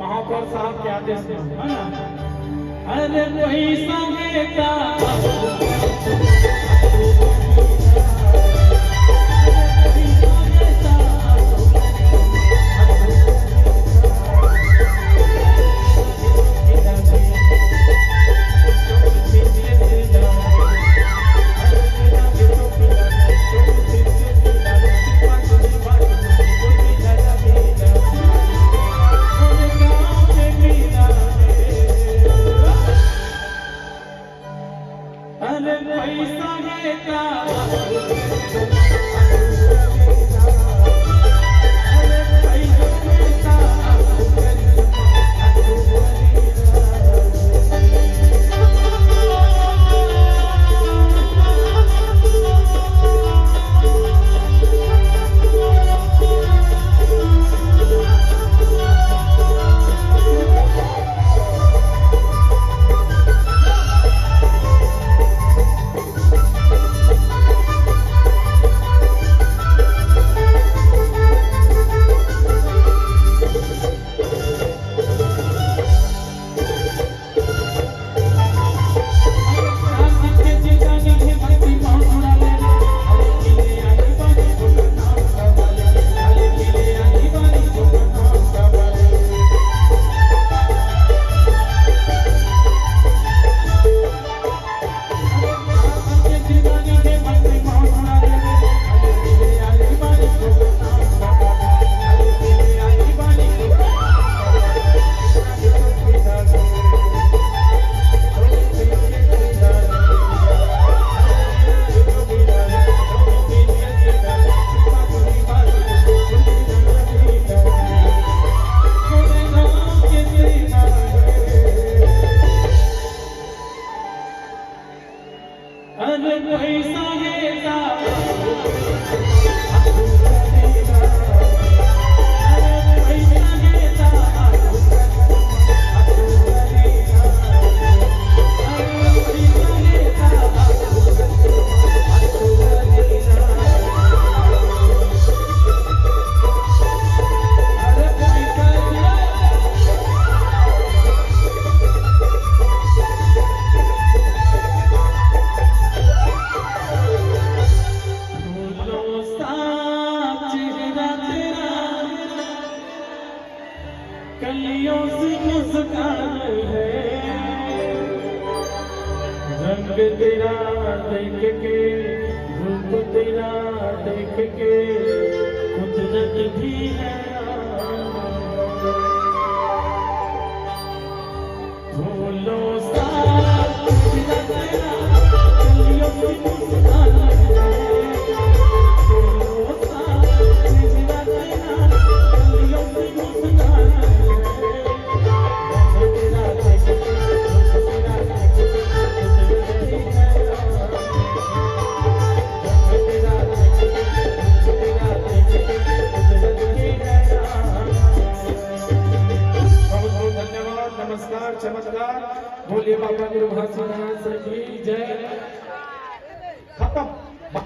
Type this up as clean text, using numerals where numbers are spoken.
महापौर साहब के आदेश है ना। अरे वही संगीता कलियों से मुस्कान है, रंग तेरा देख के, रूप तेरा देख के कुदरत भी है। फूलों सा चेहरा तेरा, कलियों से मुस्कान है, फूलों सा चेहरा तेरा, कलियों से मुस्कान है। नमस्कार, चमत्कार, भोले बाबा गुरु भाषा की जय।